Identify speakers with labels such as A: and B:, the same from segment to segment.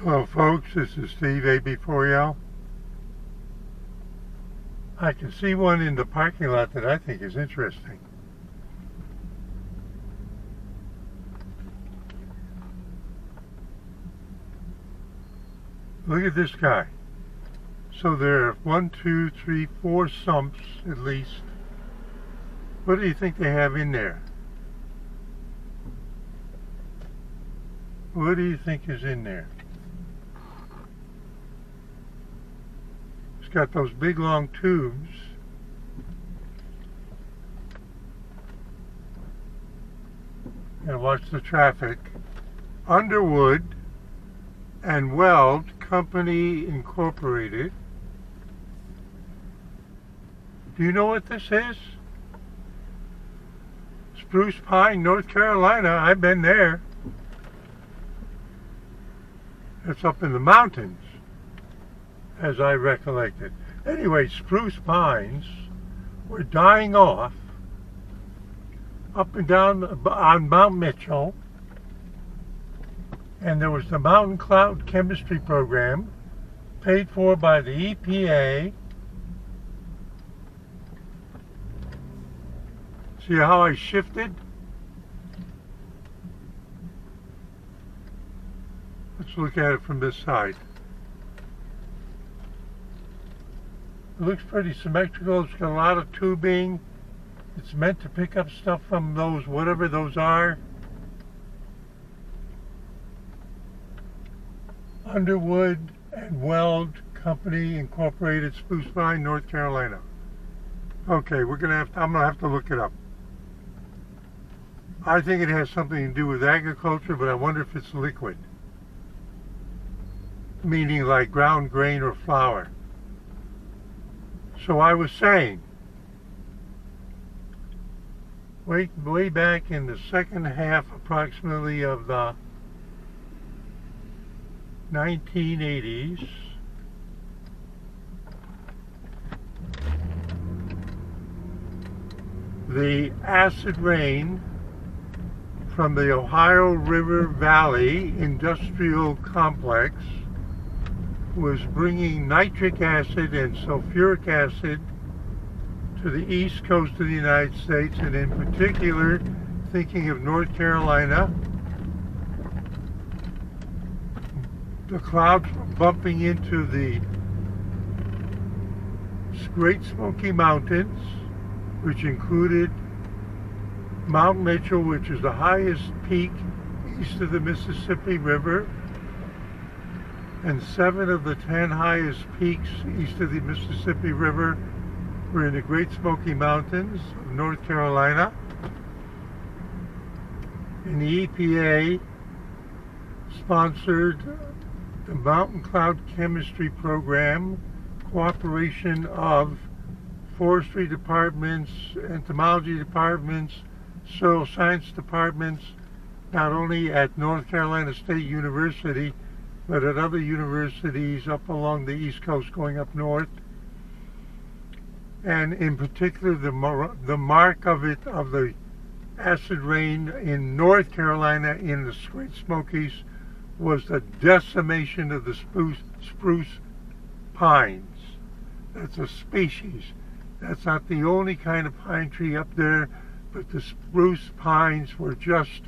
A: Hello folks, this is Steve AB4L. I can see one in the parking lot that I think is interesting. Look at this guy. So there are 1, 2, 3, 4 sumps at least. What do you think they have in there? What do you think is in there? It's got those big long tubes. And watch the traffic. Underwood and Weld Company Incorporated. Do you know what this is? Spruce Pine, North Carolina. I've been there. It's up in the mountains, as I recollect it. Anyway, spruce pines were dying off up and down on Mount Mitchell, and there was the Mountain Cloud Chemistry Program paid for by the EPA. See how I shifted? Let's look at it from this side. It looks pretty symmetrical. It's got a lot of tubing. It's meant to pick up stuff from those, whatever those are. Underwood and Weld Company Incorporated, Spruce Pine, North Carolina. Okay, I'm gonna have to look it up. I think it has something to do with agriculture, but I wonder if it's liquid. Meaning like ground grain or flour. So I was saying, way back in the second half approximately of the 1980s, the acid rain from the Ohio River Valley Industrial Complex was bringing nitric acid and sulfuric acid to the east coast of the United States, and in particular thinking of North Carolina. The clouds were bumping into the Great Smoky Mountains, which included Mount Mitchell, which is the highest peak east of the Mississippi River, and 7 of the 10 highest peaks east of the Mississippi River were in the Great Smoky Mountains of North Carolina. And the EPA sponsored the Mountain Cloud Chemistry Program, cooperation of forestry departments, entomology departments, soil science departments, not only at North Carolina State University, but at other universities up along the East Coast going up north. And in particular, the mark of the acid rain in North Carolina in the Great Smokies was the decimation of the spruce pines. That's a species. That's not the only kind of pine tree up there, but the spruce pines were just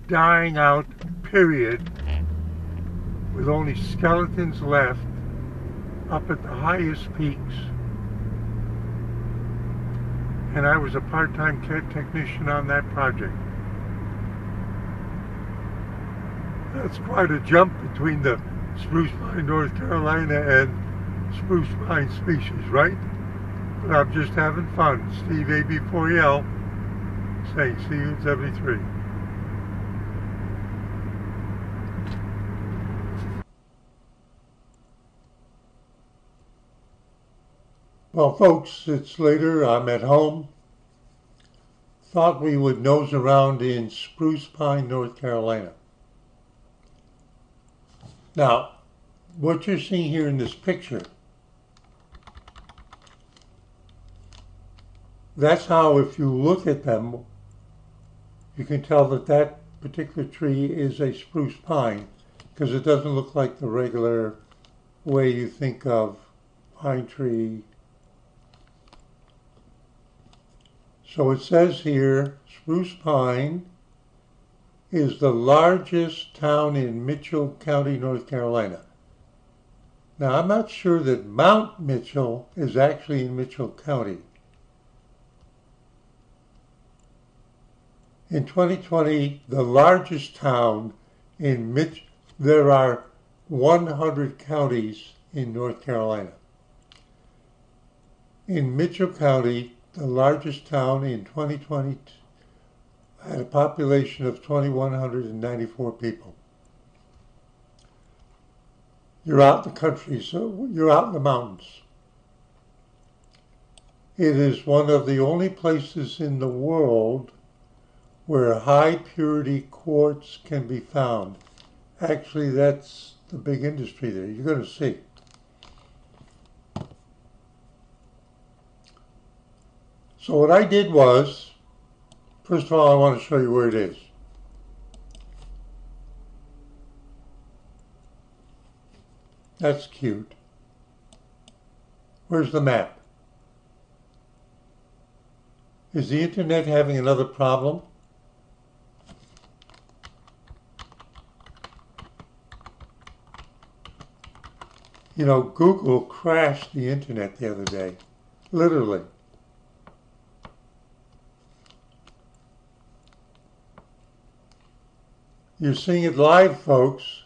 A: dying out, period, with only skeletons left up at the highest peaks. And I was a part-time technician on that project. That's quite a jump between the spruce pine North Carolina and spruce pine species, right? But I'm just having fun. Steve AB4L saying see you in 73. Well, folks, it's later. I'm at home. Thought we would nose around in Spruce Pine, North Carolina. Now, what you're seeing here in this picture, that's how, if you look at them, you can tell that that particular tree is a spruce pine. because it doesn't look like the regular way you think of pine tree. So it says here, Spruce Pine is the largest town in Mitchell County, North Carolina. Now, I'm not sure that Mount Mitchell is actually in Mitchell County. In 2020, the largest town in there are 100 counties in North Carolina. In Mitchell County, the largest town in 2020 had a population of 2,194 people. You're out in the country, so you're out in the mountains. It is one of the only places in the world where high purity quartz can be found. Actually, that's the big industry there. You're going to see. So what I did was, first of all, I want to show you where it is. That's cute. Where's the map? Is the internet having another problem? You know, Google crashed the internet the other day, literally. You're seeing it live, folks.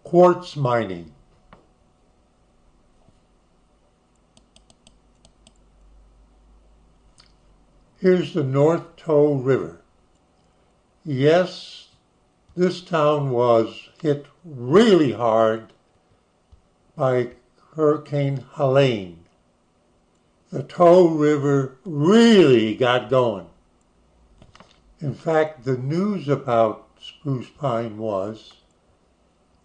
A: Quartz mining. Here's the North Toe River. Yes, this town was hit really hard by Hurricane Helene. The Toe River really got going. In fact, the news about spruce pine was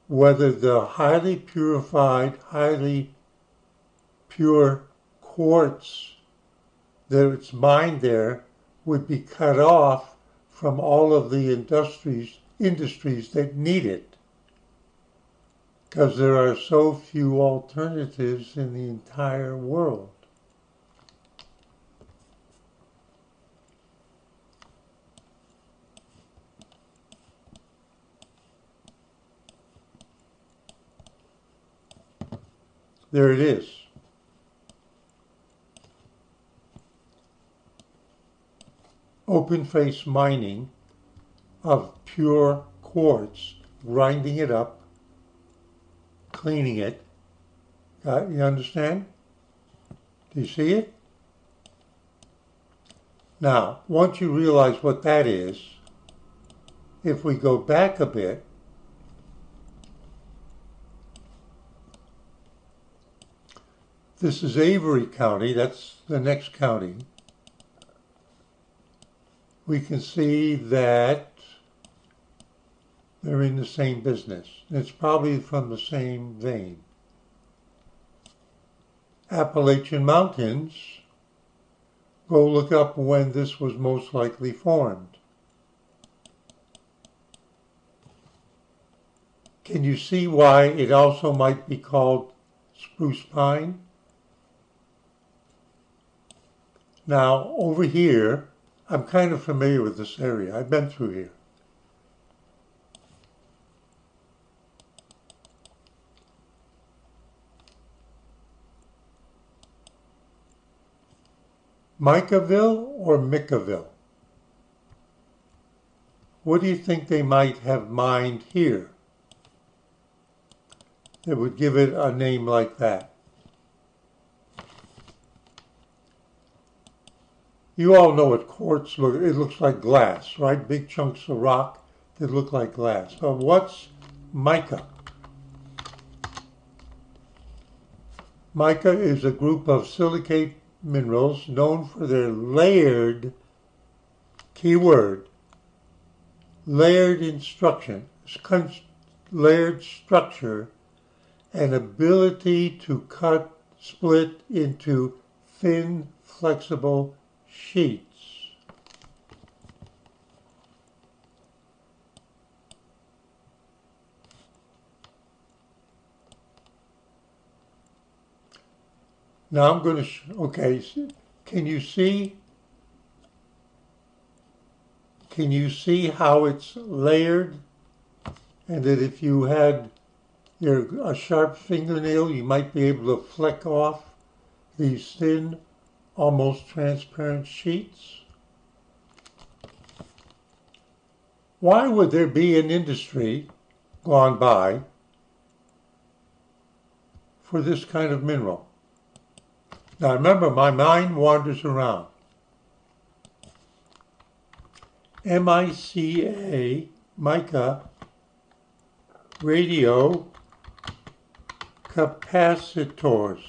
A: whether the highly purified, highly pure quartz that's mined there would be cut off from all of the industries that need it, because there are so few alternatives in the entire world. There it is. Open face mining of pure quartz, grinding it up, cleaning it. You understand? Do you see it? Now, once you realize what that is, if we go back a bit, this is Avery County, that's the next county. We can see that they're in the same business. It's probably from the same vein. Appalachian Mountains, go look up when this was most likely formed. Can you see why it also might be called spruce pine? Now, over here, I'm kind of familiar with this area. I've been through here. Micaville or Micaville? What do you think they might have mined here that would give it a name like that? You all know what quartz looks, it looks like glass, right? Big chunks of rock that look like glass. So what's mica? Mica is a group of silicate minerals known for their layered, keyword, layered structure and ability to cut split into thin, flexible sheets. Now I'm going to, okay, can you see how it's layered? And that if you had a sharp fingernail, you might be able to flick off these thin, almost transparent sheets? Why would there be an industry gone by for this kind of mineral? Now remember, my mind wanders around. MICA, mica, radio capacitors.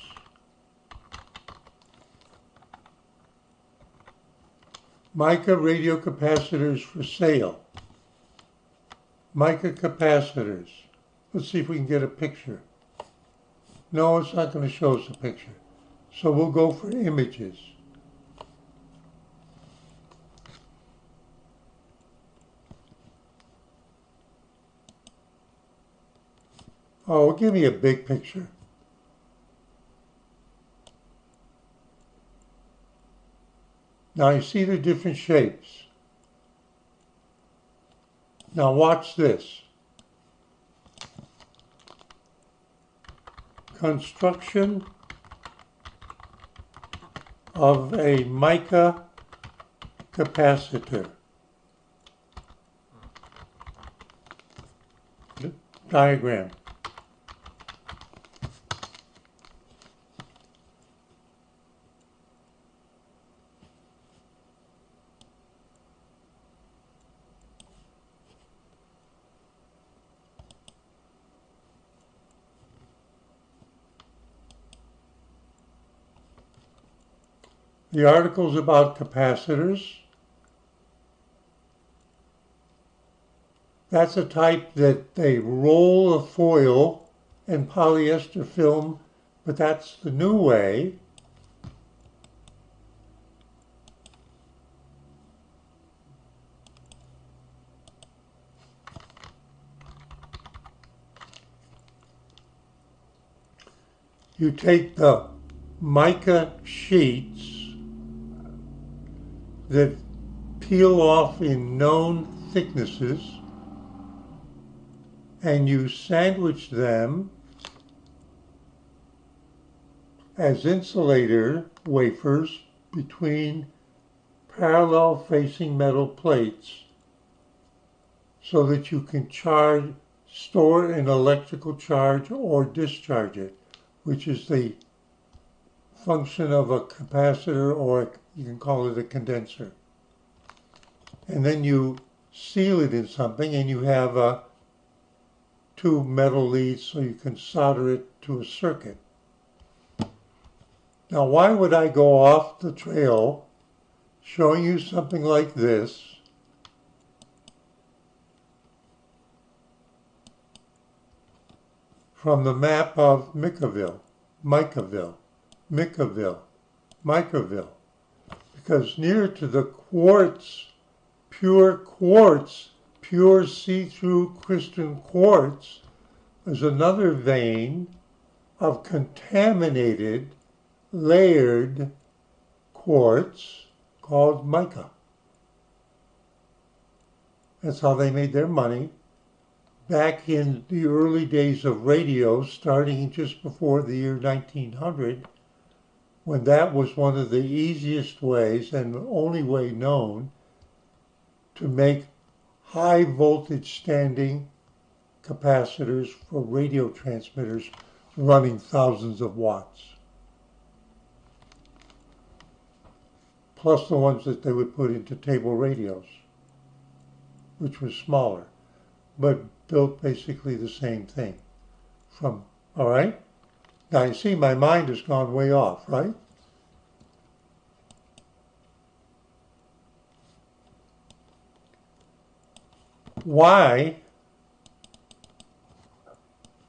A: Mica radio capacitors for sale. Mica capacitors. Let's see if we can get a picture. No, it's not going to show us a picture. So we'll go for images. Oh, give me a big picture. Now you see the different shapes. Now watch this. Construction of a mica capacitor. Diagram. The article's about capacitors. That's a type that they roll a foil and polyester film, but that's the new way. You take the mica sheets that peel off in known thicknesses, and you sandwich them as insulator wafers between parallel facing metal plates so that you can store an electrical charge or discharge it, which is the function of a capacitor, or you can call it a condenser. And then you seal it in something, and you have two metal leads so you can solder it to a circuit. Now, why would I go off the trail showing you something like this from the map of Micaville? Because near to the quartz, pure see-through crystalline quartz, is another vein of contaminated, layered quartz called mica. That's how they made their money back in the early days of radio, starting just before the year 1900, when that was one of the easiest ways and the only way known to make high voltage standing capacitors for radio transmitters running thousands of watts. Plus the ones that they would put into table radios, which were smaller, but built basically the same thing. All right? Now you see my mind has gone way off, right? Why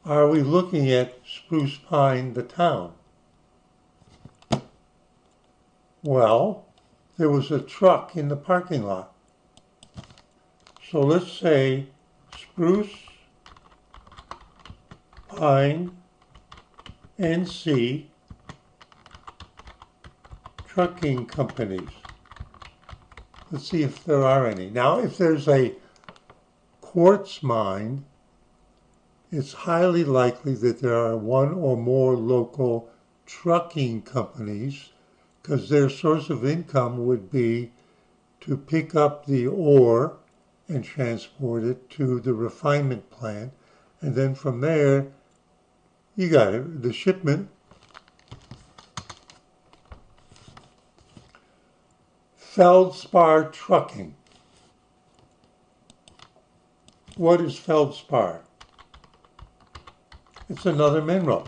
A: are we looking at Spruce Pine, the town? Well, there was a truck in the parking lot. So let's say Spruce, Pine, and C trucking companies. Let's see if there are any. Now, if there's a quartz mine, it's highly likely that there are one or more local trucking companies, because their source of income would be to pick up the ore and transport it to the refinement plant. And then from there, you got it, the shipment. Feldspar trucking. What is feldspar? It's another mineral.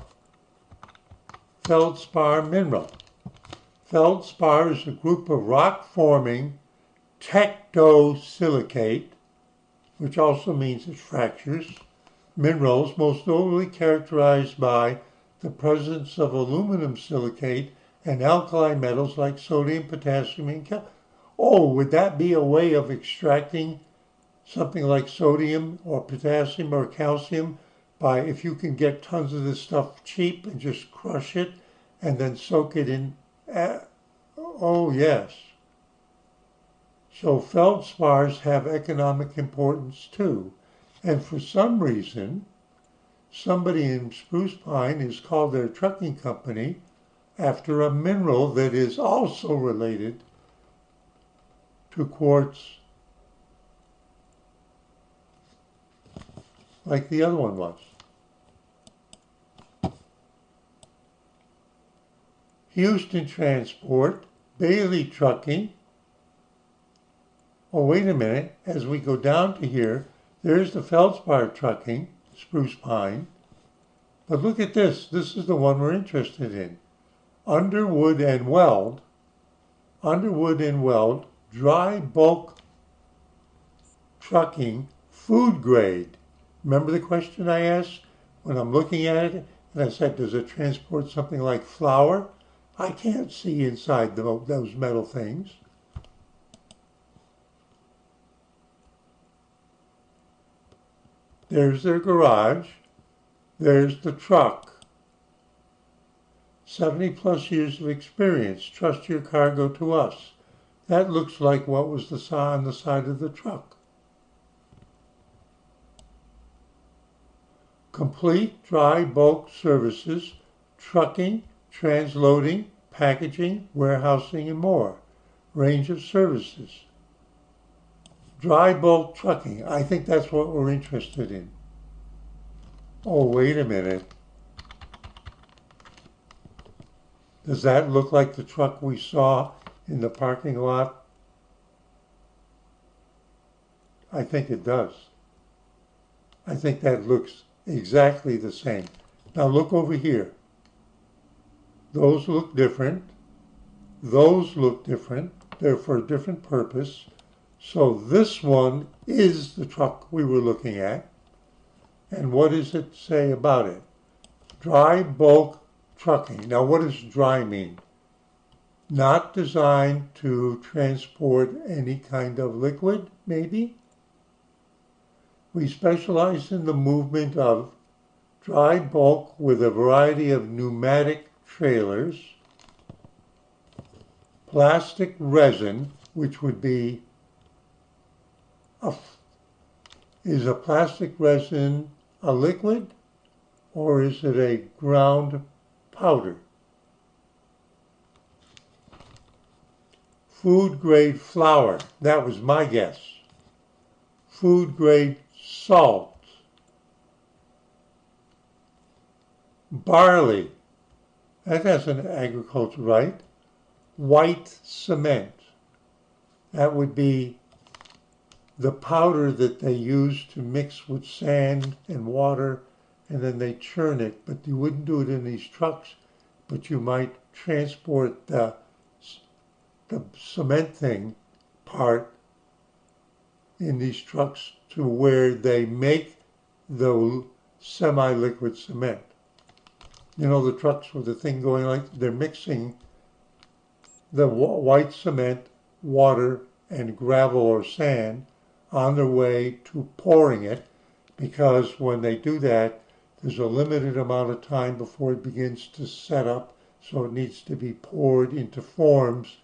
A: Feldspar mineral. Feldspar is a group of rock-forming tectosilicate, which also means it fractures, minerals most notably characterized by the presence of aluminum silicate and alkali metals like sodium, potassium, and calcium. Oh, would that be a way of extracting something like sodium or potassium or calcium by, if you can get tons of this stuff cheap and just crush it and then soak it in? Oh, yes. So feldspars have economic importance too. And for some reason, somebody in Spruce Pine has called their trucking company after a mineral that is also related to quartz, like the other one was. Houston Transport, Bailey Trucking. Oh, wait a minute. As we go down to here, there's the Feldspar Trucking, Spruce Pine. But look at this. This is the one we're interested in. Underwood and Weld. Underwood and Weld, dry bulk trucking, food grade. Remember the question I asked when I'm looking at it? And I said, does it transport something like flour? I can't see inside those metal things. There's their garage. There's the truck. 70 plus years of experience. Trust your cargo to us. That looks like what was on the side of the truck. Complete dry bulk services, trucking, transloading, packaging, warehousing, and more. Range of services. Dry bulk trucking. I think that's what we're interested in. Oh, wait a minute. Does that look like the truck we saw in the parking lot? I think it does. I think that looks exactly the same. Now look over here. Those look different. Those look different. They're for a different purpose. So this one is the truck we were looking at. And what does it say about it? Dry bulk trucking. Now what does dry mean? Not designed to transport any kind of liquid, maybe? We specialize in the movement of dry bulk with a variety of pneumatic trailers, plastic resin, which would be is a plastic resin a liquid or is it a ground powder? Food grade flour, that was my guess. Food grade salt. Barley, that has an agriculture, right? White cement, that would be the powder that they use to mix with sand and water, and then they churn it, but you wouldn't do it in these trucks, but you might transport the cement thing part in these trucks to where they make the semi-liquid cement. You know, the trucks with the thing going like they're mixing the white cement, water, and gravel or sand on their way to pouring it, because when they do that, there's a limited amount of time before it begins to set up, so it needs to be poured into forms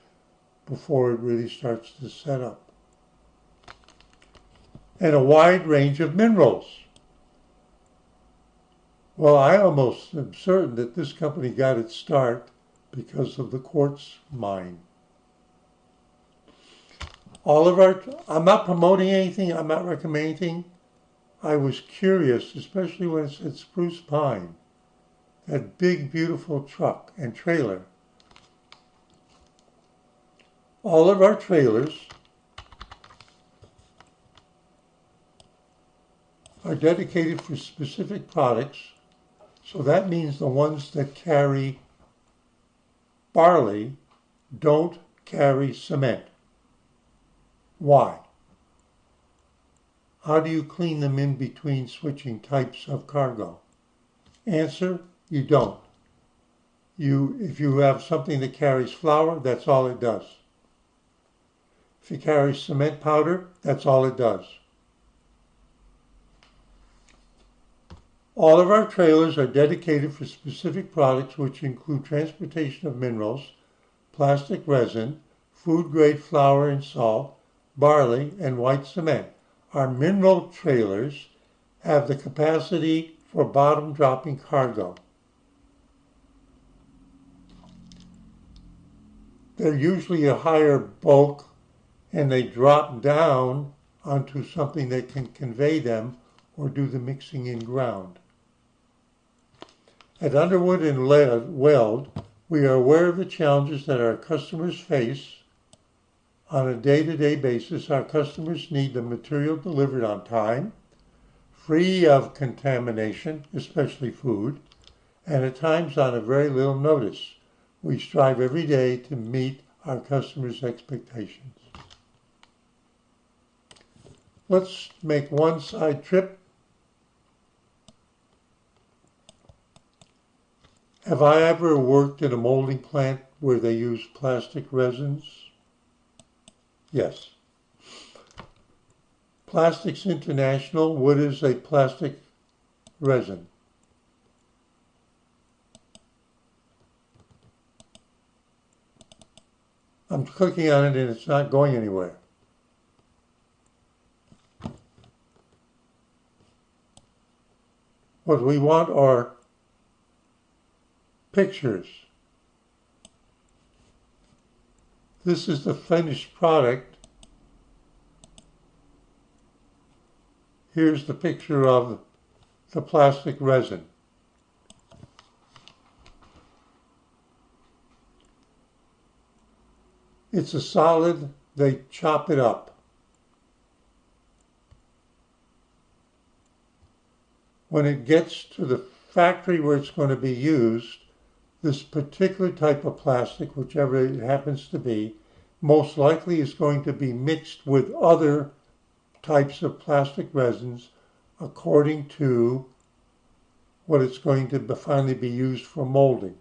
A: before it really starts to set up. And a wide range of minerals. Well, I almost am certain that this company got its start because of the quartz mine. I'm not promoting anything, I'm not recommending anything. I was curious, especially when it said spruce pine, that big, beautiful truck and trailer. All of our trailers are dedicated for specific products, so that means the ones that carry barley don't carry cement. Why? How do you clean them in between switching types of cargo? Answer, you don't. If you have something that carries flour, that's all it does. If it carries cement powder, that's all it does. All of our trailers are dedicated for specific products, which include transportation of minerals, plastic resin, food-grade flour and salt, barley, and white cement. Our mineral trailers have the capacity for bottom-dropping cargo. They're usually a higher bulk, and they drop down onto something that can convey them or do the mixing in ground. At Underwood and Weld, we are aware of the challenges that our customers face on a day-to-day basis. Our customers need the material delivered on time, free of contamination, especially food, and at times on a very little notice. We strive every day to meet our customers' expectations. Let's make one side trip. Have I ever worked in a molding plant where they use plastic resins? Yes. Plastics International, what is a plastic resin? I'm clicking on it and it's not going anywhere. What we want are pictures. This is the finished product. Here's the picture of the plastic resin. It's a solid, they chop it up. When it gets to the factory where it's going to be used, this particular type of plastic, whichever it happens to be, most likely is going to be mixed with other types of plastic resins according to what it's going to finally be used for molding.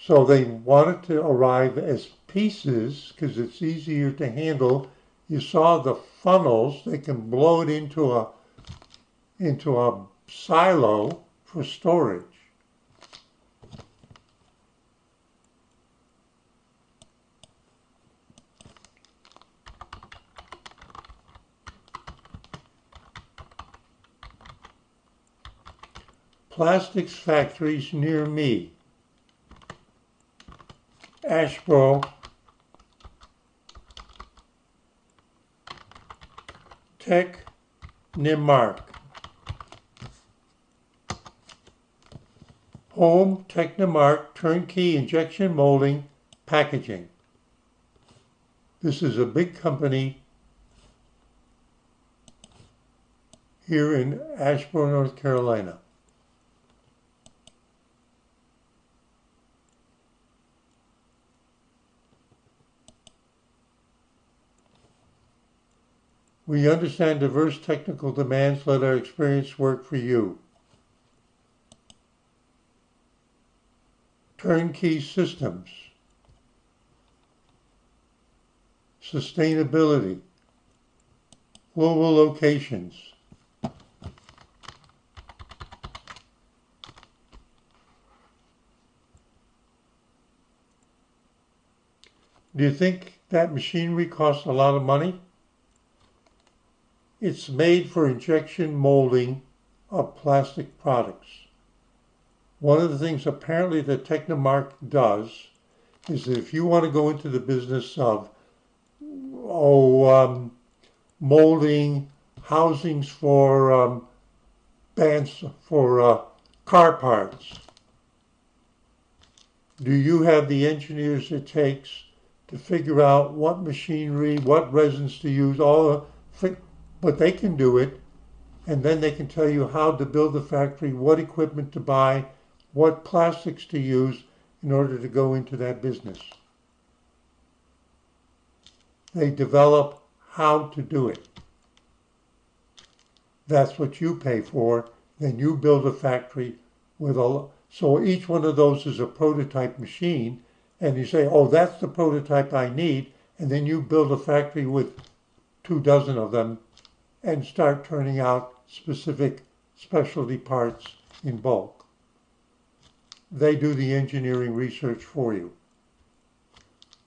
A: So they want it to arrive as pieces because it's easier to handle. You saw the funnels, they can blow it into a silo for storage. Plastics factories near me. Ashboro, Technimark. Home Technimark turnkey injection molding packaging. This is a big company here in Ashboro, North Carolina. We understand diverse technical demands. Let our experience work for you. Turnkey systems. sustainability, global locations. Do you think that machinery costs a lot of money? It's made for injection molding of plastic products. One of the things apparently that Technomark does is that if you want to go into the business of molding housings for bands for car parts, do you have the engineers it takes to figure out what machinery, what resins to use, but they can do it, and then they can tell you how to build the factory, what equipment to buy, what plastics to use in order to go into that business. They develop how to do it. That's what you pay for. Then you build a factory with so each one of those is a prototype machine, and you say, oh, that's the prototype I need, and then you build a factory with 24 of them and start turning out specific specialty parts in bulk. They do the engineering research for you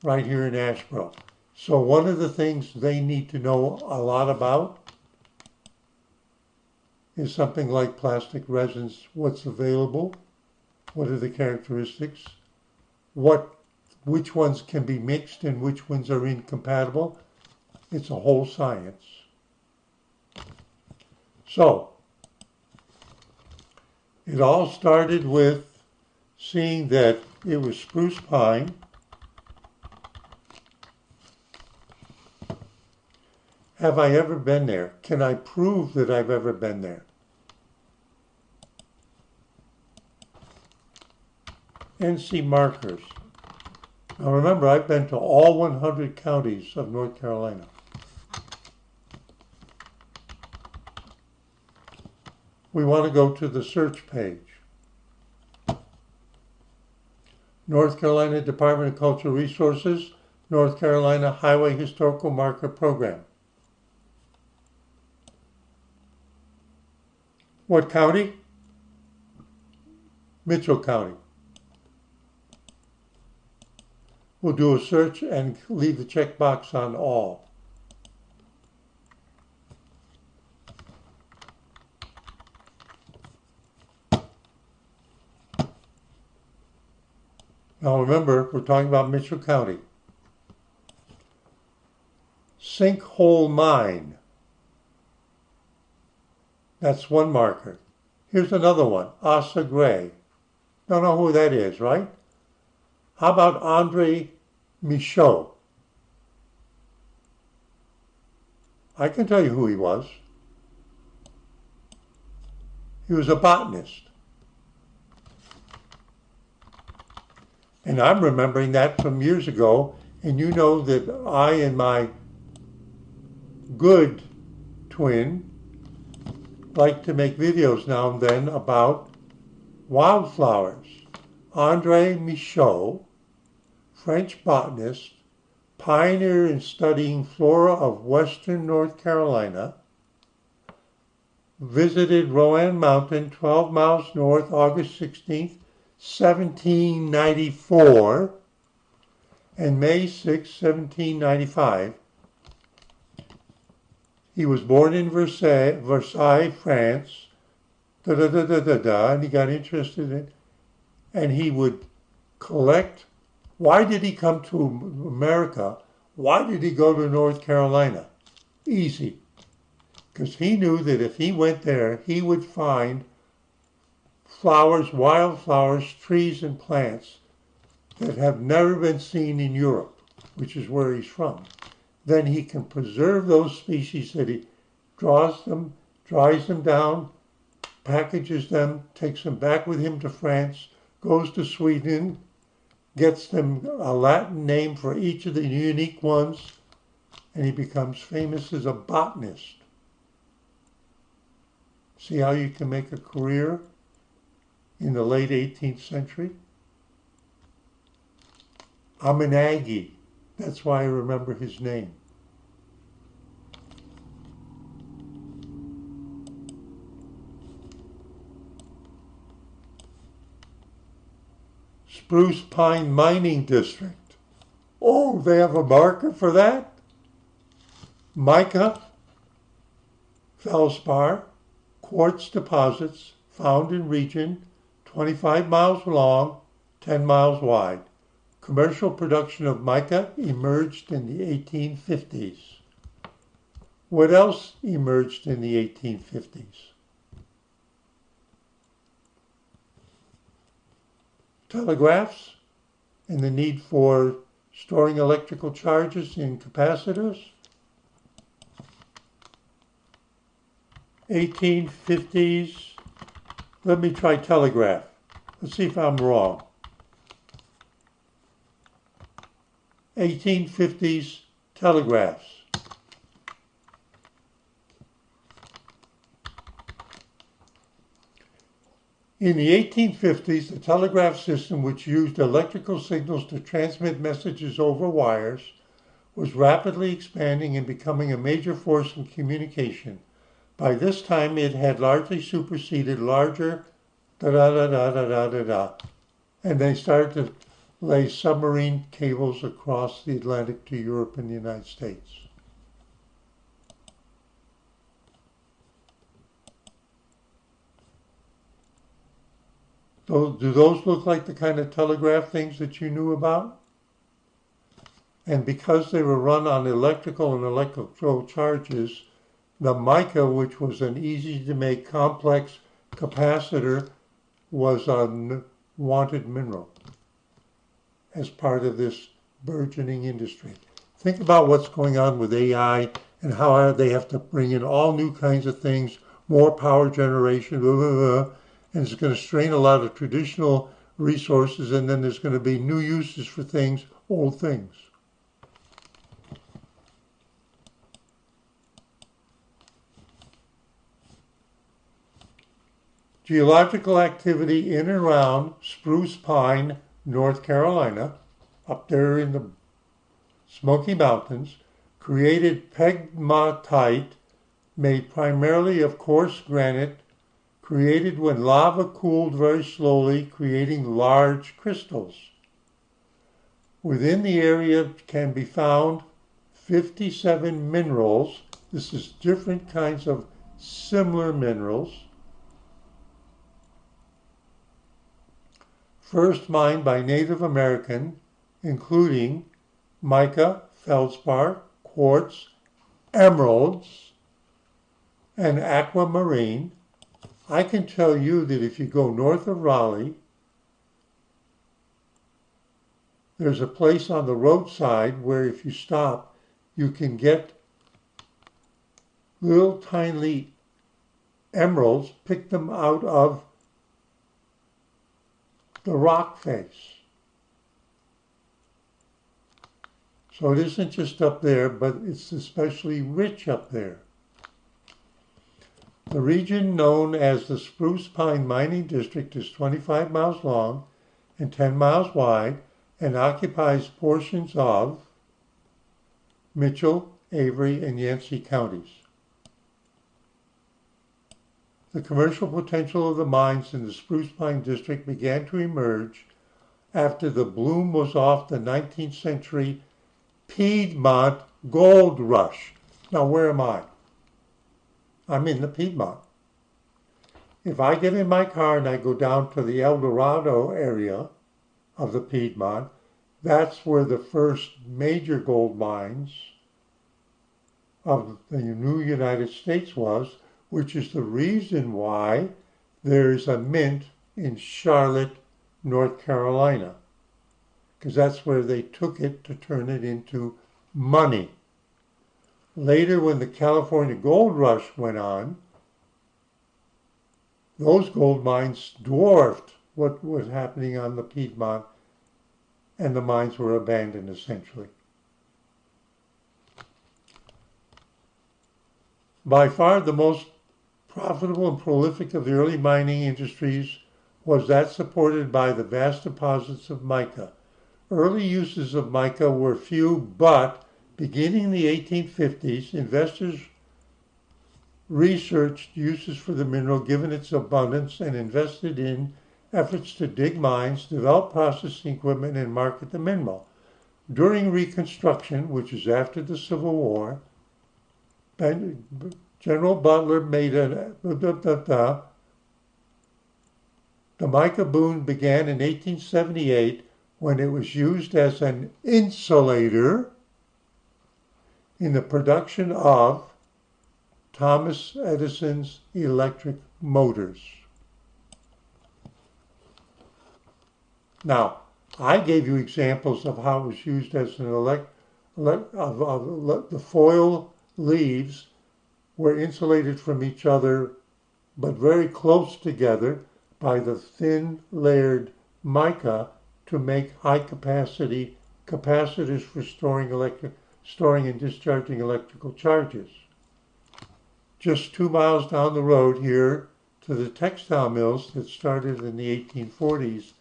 A: right here in Asheboro. So one of the things they need to know a lot about is something like plastic resins, what's available, what are the characteristics, which ones can be mixed and which ones are incompatible. It's a whole science. So, it all started with seeing that it was spruce pine. Have I ever been there? Can I prove that I've ever been there? NC markers. Now remember, I've been to all 100 counties of North Carolina. We want to go to the search page. North Carolina Department of Cultural Resources, North Carolina Highway Historical Marker Program. What county? Mitchell County. We'll do a search and leave the checkbox on all. Now remember, we're talking about Mitchell County. Sinkhole mine. That's one marker. Here's another one, Asa Gray. Don't know who that is, right? How about Andre Michaud? I can tell you who he was. He was a botanist. And I'm remembering that from years ago, and you know that I and my good twin like to make videos now and then about wildflowers. Andre Michaud, French botanist, pioneer in studying flora of western North Carolina, visited Rowan Mountain, 12 miles north, August 16th, 1794, and May 6, 1795. He was born in Versailles, France, and he got interested in, and he would collect. Why did he come to America? Why did he go to North Carolina? Easy. Because he knew that if he went there, he would find flowers, wildflowers, trees, and plants that have never been seen in Europe, which is where he's from. Then he can preserve those species that he draws them, dries them down, packages them, takes them back with him to France, goes to Sweden, gets them a Latin name for each of the unique ones, and he becomes famous as a botanist. See how you can make a career in the late 18th century? I'm an Aggie. That's why I remember his name. Spruce Pine Mining District. Oh, they have a marker for that? Mica, feldspar, quartz deposits found in region 25 miles long, 10 miles wide. Commercial production of mica emerged in the 1850s. What else emerged in the 1850s? Telegraphs and the need for storing electrical charges in capacitors. 1850s. Let me try telegraph. Let's see if I'm wrong. 1850s telegraphs. In the 1850s, the telegraph system, which used electrical signals to transmit messages over wires, was rapidly expanding and becoming a major force in communication. By this time, it had largely superseded larger da-da-da-da-da-da-da-da, and they started to lay submarine cables across the Atlantic to Europe and the United States. So, do those look like the kind of telegraph things that you knew about? And because they were run on electrical and electrical charges, the mica, which was an easy-to-make complex capacitor, was a wanted mineral as part of this burgeoning industry. Think about what's going on with AI and how they have to bring in all new kinds of things, more power generation, blah, blah, blah, and it's going to strain a lot of traditional resources, and then there's going to be new uses for things, old things. Geological activity in and around Spruce Pine, North Carolina, up there in the Smoky Mountains, created pegmatite made primarily of coarse granite, created when lava cooled very slowly, creating large crystals. Within the area can be found 57 minerals. This is different kinds of similar minerals. First mined by Native American, including mica, feldspar, quartz, emeralds, and aquamarine. I can tell you that if you go north of Raleigh, there's a place on the roadside where if you stop, you can get little tiny emeralds, pick them out of the rock face. So it isn't just up there, but it's especially rich up there. The region known as the Spruce Pine Mining District is 25 miles long and 10 miles wide and occupies portions of Mitchell, Avery, and Yancey counties. The commercial potential of the mines in the Spruce Pine District began to emerge after the bloom was off the 19th century Piedmont gold rush. Now, where am I? I'm in the Piedmont. If I get in my car and I go down to the El Dorado area of the Piedmont, that's where the first major gold mines of the new United States was, which is the reason why there's a mint in Charlotte, North Carolina, because that's where they took it to turn it into money. Later, when the California gold rush went on, those gold mines dwarfed what was happening on the Piedmont, and the mines were abandoned essentially. By far the most profitable and prolific of the early mining industries was that supported by the vast deposits of mica. Early uses of mica were few, but beginning in the 1850s, investors researched uses for the mineral given its abundance and invested in efforts to dig mines, develop processing equipment, and market the mineral. During Reconstruction, which is after the Civil War, General Butler made the mica boom began in 1878 when it was used as an insulator in the production of Thomas Edison's electric motors. Now, I gave you examples of how it was used as an the foil leaves were insulated from each other, but very close together by the thin layered mica to make high capacity capacitors for storing and discharging electrical charges. Just 2 miles down the road here to the textile mills that started in the 1840s,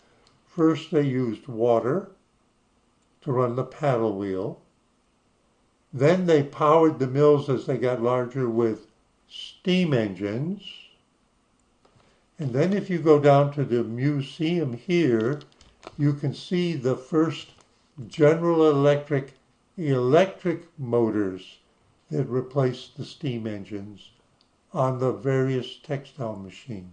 A: first they used water to run the paddle wheel. Then they powered the mills as they got larger with steam engines. And then if you go down to the museum here, you can see the first General Electric motors that replaced the steam engines on the various textile machines.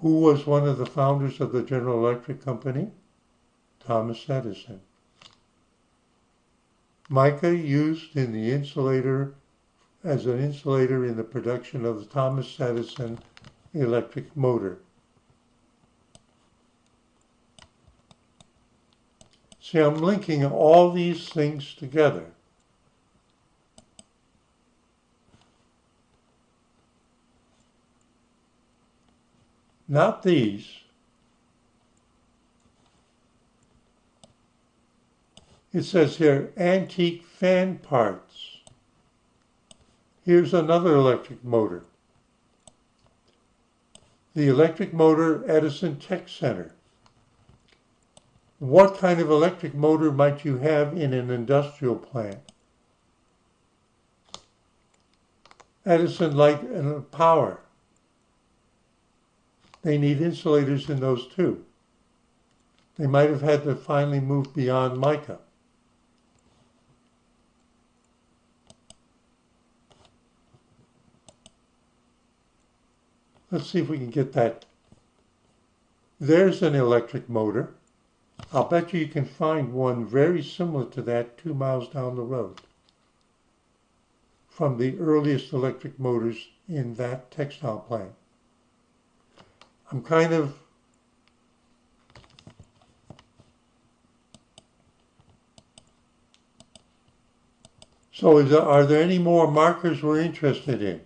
A: Who was one of the founders of the General Electric Company? Thomas Edison. Mica used in the insulator as an insulator in the production of the Thomas Edison electric motor. See, I'm linking all these things together. Not these. It says here, antique fan parts. Here's another electric motor. The electric motor Edison Tech Center. What kind of electric motor might you have in an industrial plant? Edison Light and Power. They need insulators in those too. They might have had to finally move beyond mica. Let's see if we can get that. There's an electric motor. I'll bet you can find one very similar to that 2 miles down the road from the earliest electric motors in that textile plant. I'm kind of are there any more markers we're interested in?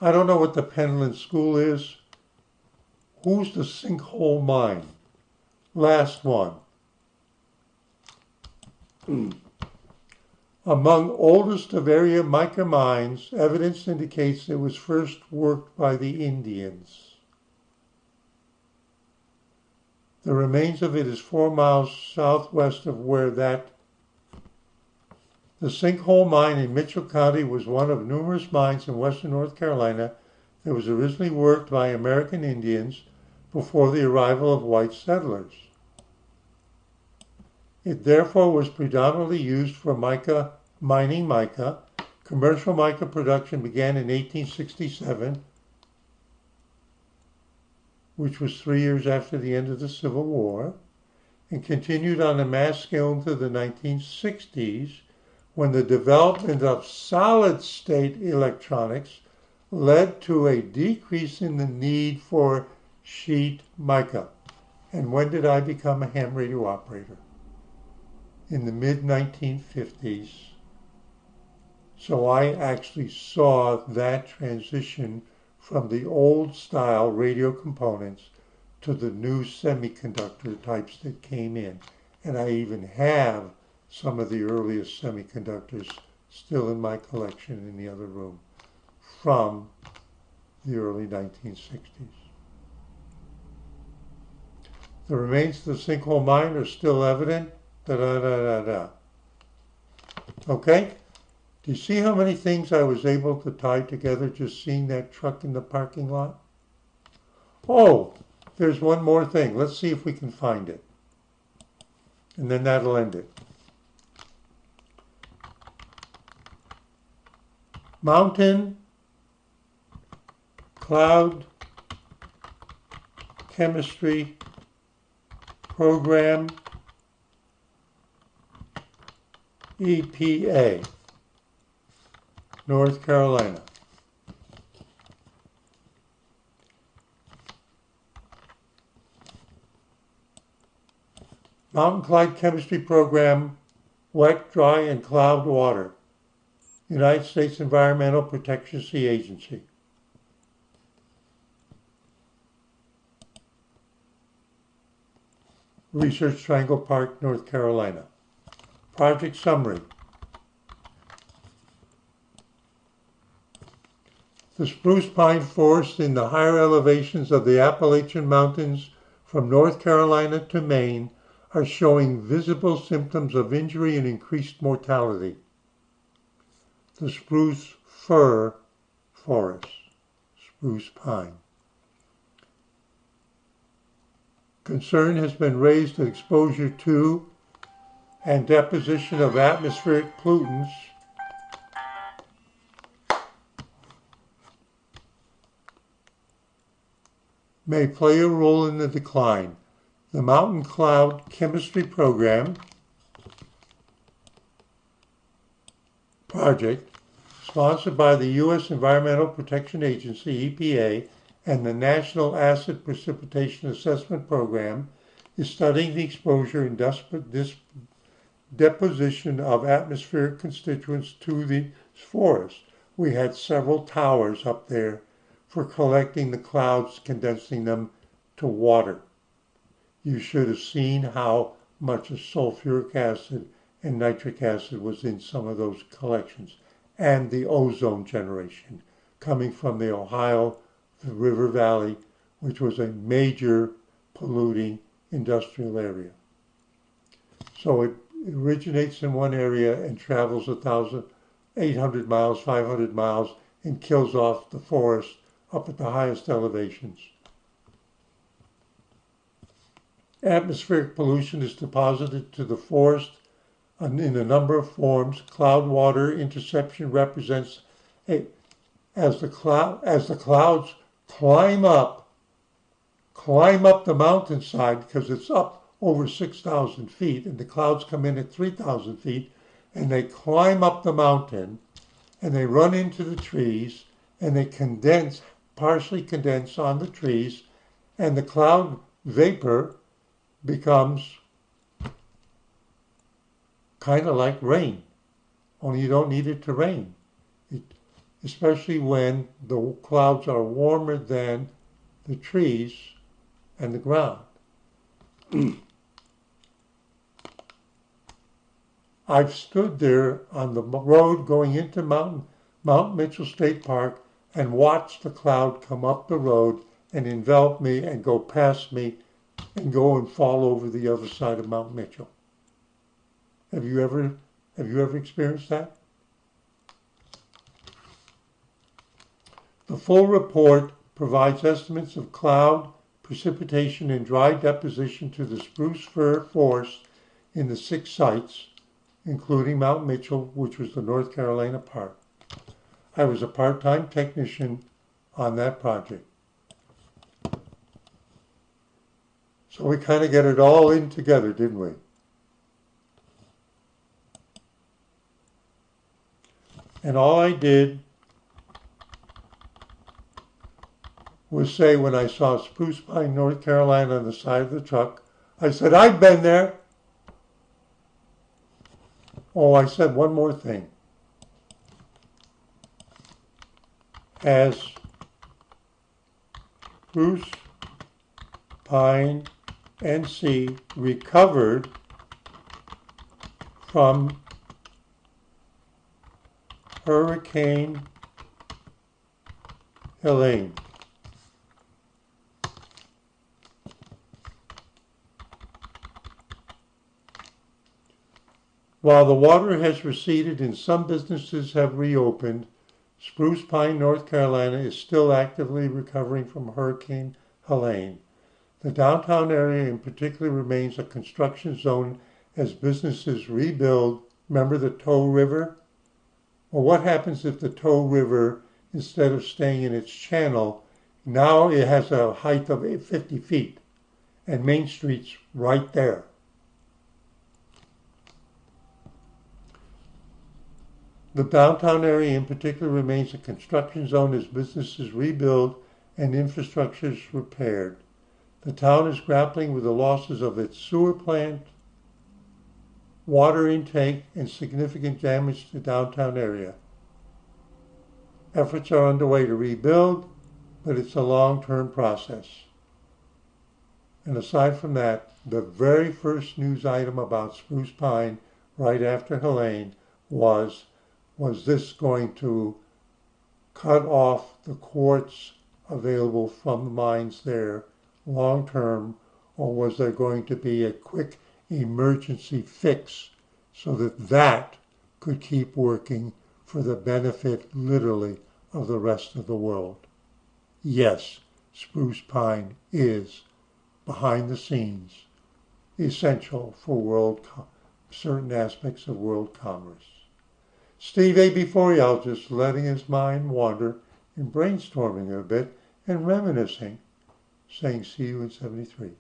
A: I don't know what the Penland School is. Who's the sinkhole mine? Last one. Among oldest of area mica mines, evidence indicates it was first worked by the Indians. The remains of it is 4 miles southwest of where the sinkhole mine in Mitchell County was one of numerous mines in western North Carolina that was originally worked by American Indians before the arrival of white settlers. It therefore was predominantly used for mining mica. Commercial mica production began in 1867, which was 3 years after the end of the Civil War, and continued on a mass scale into the 1960s, when the development of solid-state electronics led to a decrease in the need for sheet mica. And when did I become a ham radio operator? In the mid-1950s. So I actually saw that transition from the old style radio components to the new semiconductor types that came in. And I even have some of the earliest semiconductors still in my collection in the other room from the early 1960s. The remains of the sinkhole mine are still evident. Da-da-da-da-da. Okay? Do you see how many things I was able to tie together just seeing that truck in the parking lot? Oh, there's one more thing. Let's see if we can find it. And then that'll end it. Mountain Cloud Chemistry Program, EPA, North Carolina. Mountain Cloud Chemistry Program, wet, dry, and cloud water. United States Environmental Protection Agency. Research Triangle Park, North Carolina. Project summary. The spruce pine forest in the higher elevations of the Appalachian Mountains from North Carolina to Maine are showing visible symptoms of injury and increased mortality. The spruce fir forest, spruce pine. Concern has been raised that exposure to and deposition of atmospheric pollutants may play a role in the decline. The Mountain Cloud Chemistry Program project, sponsored by the U.S. Environmental Protection Agency, EPA, and the National Acid Precipitation Assessment Program, is studying the exposure and deposition of atmospheric constituents to the forest. We had several towers up there for collecting the clouds, condensing them to water. You should have seen how much of sulfuric acid and nitric acid was in some of those collections, and the ozone generation coming from the Ohio River Valley, which was a major polluting industrial area. So it originates in one area and travels 800 miles, 500 miles, and kills off the forest up at the highest elevations. Atmospheric pollution is deposited to the forest in a number of forms. Cloud water interception represents as the clouds climb up the mountainside, because it's up over 6,000 feet, and the clouds come in at 3,000 feet, and they climb up the mountain, and they run into the trees, and they partially condense on the trees, and the cloud vapor becomes kind of like rain, only you don't need it to rain, especially when the clouds are warmer than the trees and the ground. I've stood there on the road going into Mount Mitchell State Park and watched the cloud come up the road and envelop me and go past me and go and fall over the other side of Mount Mitchell. Have you ever experienced that? The full report provides estimates of cloud, precipitation, and dry deposition to the spruce fir forest in the 6 sites, including Mount Mitchell, which was the North Carolina park. I was a part-time technician on that project. So we kind of get it all in together, didn't we? And all I did was say, when I saw Spruce Pine, North Carolina on the side of the truck, I said, I've been there. Oh, I said one more thing. As Spruce Pine NC recovered from Hurricane Helene. While the water has receded and some businesses have reopened, Spruce Pine, North Carolina is still actively recovering from Hurricane Helene. The downtown area in particular remains a construction zone as businesses rebuild. Remember the Tow River? Well, what happens if the Tow River, instead of staying in its channel, now it has a height of 50 feet and Main Street's right there. The downtown area in particular remains a construction zone as businesses rebuild and infrastructure is repaired. The town is grappling with the losses of its sewer plant, water intake, and significant damage to the downtown area. Efforts are underway to rebuild, but it's a long-term process. And aside from that, the very first news item about Spruce Pine right after Helene was this going to cut off the quartz available from the mines there long term, or was there going to be a quick emergency fix so that could keep working for the benefit, literally, of the rest of the world? Yes, Spruce Pine is, behind the scenes, essential for certain aspects of world commerce. Steve A. Before just letting his mind wander and brainstorming a bit and reminiscing, saying see you in 73.